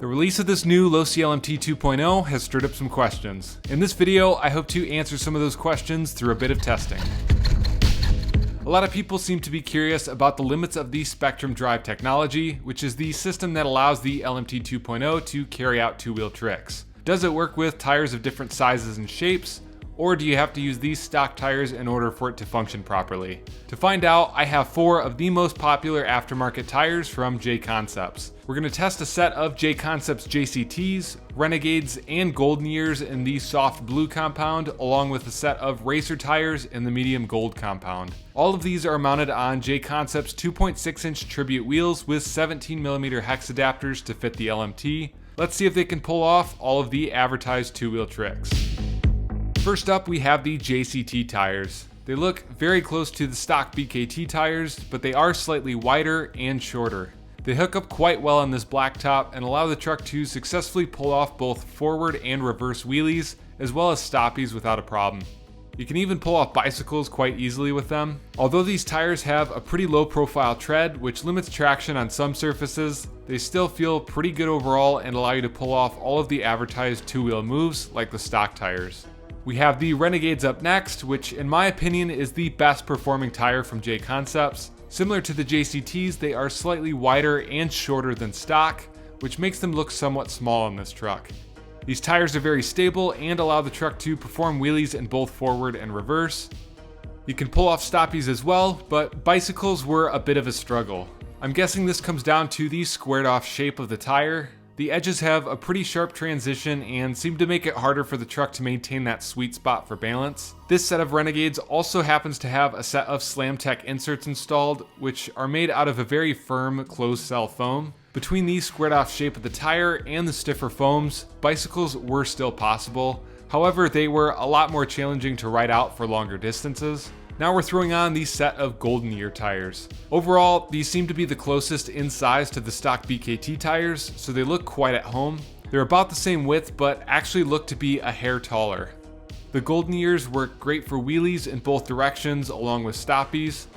The release of this new Losi LMT 2.0 has stirred up some questions. In this video, I hope to answer some of those questions through a bit of testing. A lot of people seem to be curious about the limits of the Spektrum DRIVE Technology, which is the system that allows the LMT 2.0 to carry out two-wheel tricks. Does it work with tires of different sizes and shapes? Or do you have to use these stock tires in order for it to function properly? To find out, I have 4 of the most popular aftermarket tires from J-Concepts. We're going to test a set of J-Concepts JCTs, Renegades, and Golden Years in the soft blue compound, along with a set of racer tires in the medium gold compound. All of these are mounted on J-Concepts 2.6-inch tribute wheels with 17mm hex adapters to fit the LMT. Let's see if they can pull off all of the advertised two-wheel tricks. First up, we have the JCT tires. They look very close to the stock BKT tires, but they are slightly wider and shorter. They hook up quite well on this blacktop and allow the truck to successfully pull off both forward and reverse wheelies, as well as stoppies without a problem. You can even pull off bicycles quite easily with them. Although these tires have a pretty low profile tread, which limits traction on some surfaces, they still feel pretty good overall and allow you to pull off all of the advertised two-wheel moves like the stock tires. We have the Renegades up next, which in my opinion is the best performing tire from J-Concepts. Similar to the JCTs, they are slightly wider and shorter than stock, which makes them look somewhat small on this truck. These tires are very stable and allow the truck to perform wheelies in both forward and reverse. You can pull off stoppies as well, but bicycles were a bit of a struggle. I'm guessing this comes down to the squared off shape of the tire. The edges have a pretty sharp transition and seem to make it harder for the truck to maintain that sweet spot for balance. This set of Renegades also happens to have a set of SlamTech inserts installed, which are made out of a very firm closed cell foam. Between the squared off shape of the tire and the stiffer foams, bicycles were still possible. However, they were a lot more challenging to ride out for longer distances. Now we're throwing on the set of Golden Year tires. Overall, these seem to be the closest in size to the stock BKT tires, so they look quite at home. They're about the same width, but actually look to be a hair taller. The Golden Years work great for wheelies in both directions along with stoppies.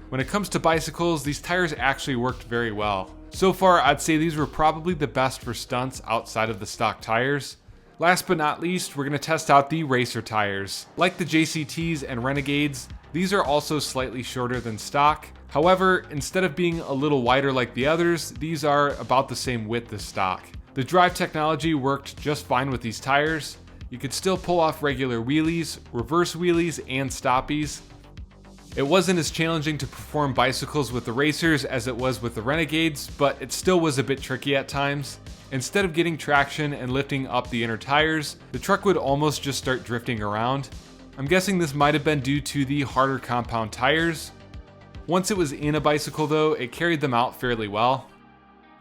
When it comes to bicycles, these tires actually worked very well. So far, I'd say these were probably the best for stunts outside of the stock tires. Last but not least, we're going to test out the racer tires. Like the JCTs and Renegades, these are also slightly shorter than stock. However, instead of being a little wider like the others, these are about the same width as stock. The drive technology worked just fine with these tires. You could still pull off regular wheelies, reverse wheelies, and stoppies. It wasn't as challenging to perform bicycles with the racers as it was with the Renegades, but it still was a bit tricky at times. Instead of getting traction and lifting up the inner tires, the truck would almost just start drifting around. I'm guessing this might have been due to the harder compound tires. Once it was in a bicycle though, it carried them out fairly well.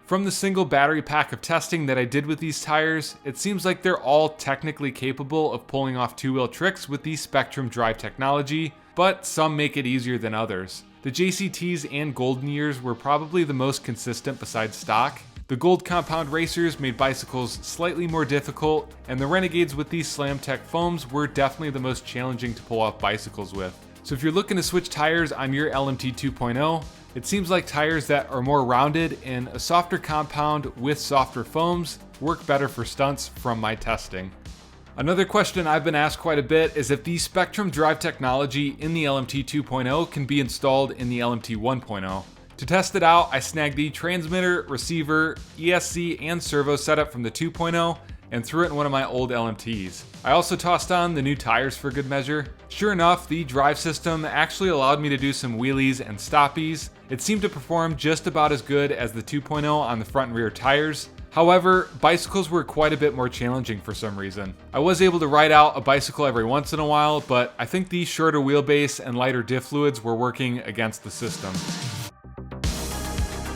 From the single battery pack of testing that I did with these tires, it seems like they're all technically capable of pulling off two-wheel tricks with the Spektrum DRIVE technology, but some make it easier than others. The JCTs and Golden Years were probably the most consistent besides stock. The gold compound racers made bicycles slightly more difficult, and the Renegades with these SlamTech foams were definitely the most challenging to pull off bicycles with. So if you're looking to switch tires on your LMT 2.0, it seems like tires that are more rounded in a softer compound with softer foams work better for stunts from my testing. Another question I've been asked quite a bit is if the Spektrum DRIVE technology in the LMT 2.0 can be installed in the LMT 1.0. To test it out, I snagged the transmitter, receiver, ESC, and servo setup from the 2.0 and threw it in one of my old LMTs. I also tossed on the new tires for good measure. Sure enough, the drive system actually allowed me to do some wheelies and stoppies. It seemed to perform just about as good as the 2.0 on the front and rear tires. However, bicycles were quite a bit more challenging for some reason. I was able to ride out a bicycle every once in a while, but I think the shorter wheelbase and lighter diff fluids were working against the system.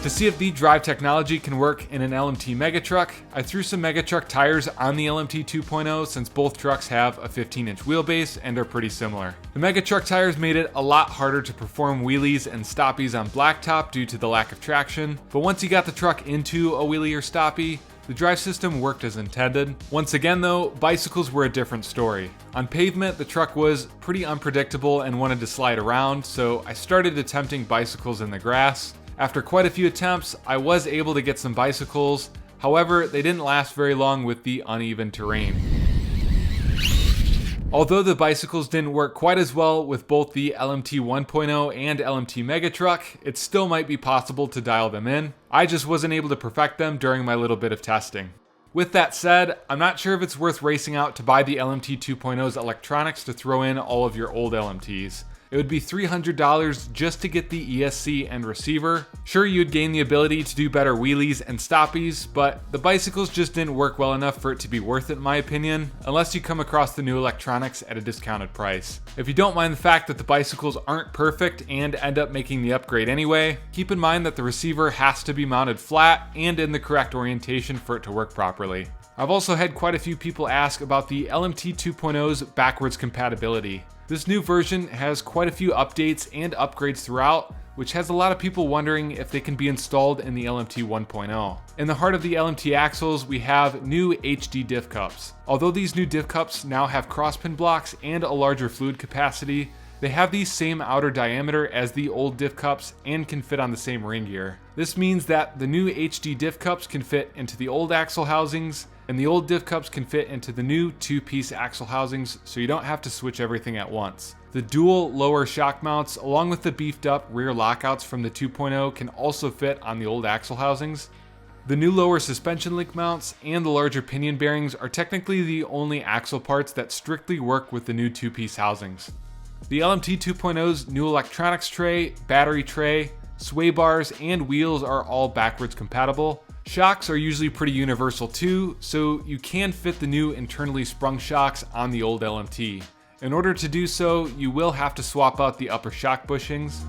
To see if the drive technology can work in an LMT Megatruck, I threw some Megatruck tires on the LMT 2.0 since both trucks have a 15-inch wheelbase and are pretty similar. The Megatruck tires made it a lot harder to perform wheelies and stoppies on blacktop due to the lack of traction, but once you got the truck into a wheelie or stoppie, the drive system worked as intended. Once again though, bicycles were a different story. On pavement, the truck was pretty unpredictable and wanted to slide around, so I started attempting bicycles in the grass. After quite a few attempts, I was able to get some bicycles. However, they didn't last very long with the uneven terrain. Although the bicycles didn't work quite as well with both the LMT 1.0 and LMT Megatruck, it still might be possible to dial them in. I just wasn't able to perfect them during my little bit of testing. With that said, I'm not sure if it's worth racing out to buy the LMT 2.0's electronics to throw in all of your old LMTs. It would be $300 just to get the ESC and receiver. Sure, you'd gain the ability to do better wheelies and stoppies, but the bicycles just didn't work well enough for it to be worth it in my opinion, unless you come across the new electronics at a discounted price. If you don't mind the fact that the bicycles aren't perfect and end up making the upgrade anyway, keep in mind that the receiver has to be mounted flat and in the correct orientation for it to work properly. I've also had quite a few people ask about the LMT 2.0's backwards compatibility. This new version has quite a few updates and upgrades throughout, which has a lot of people wondering if they can be installed in the LMT 1.0. In the heart of the LMT axles, we have new HD diff cups. Although these new diff cups now have crosspin blocks and a larger fluid capacity, they have the same outer diameter as the old diff cups and can fit on the same ring gear. This means that the new HD diff cups can fit into the old axle housings, and the old diff cups can fit into the new two-piece axle housings, so you don't have to switch everything at once. The dual lower shock mounts, along with the beefed up rear lockouts from the 2.0, can also fit on the old axle housings. The new lower suspension link mounts and the larger pinion bearings are technically the only axle parts that strictly work with the new two-piece housings. The LMT 2.0's new electronics tray, battery tray, sway bars, and wheels are all backwards compatible. Shocks are usually pretty universal too, so you can fit the new internally sprung shocks on the old LMT. In order to do so, you will have to swap out the upper shock bushings.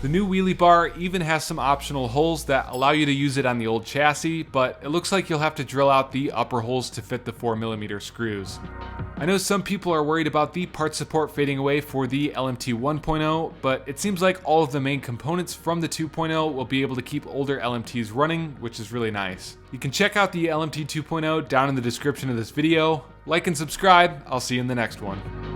The new wheelie bar even has some optional holes that allow you to use it on the old chassis, but it looks like you'll have to drill out the upper holes to fit the 4mm screws. I know some people are worried about the part support fading away for the LMT 1.0, but it seems like all of the main components from the 2.0 will be able to keep older LMTs running, which is really nice. You can check out the LMT 2.0 down in the description of this video. Like and subscribe. I'll see you in the next one.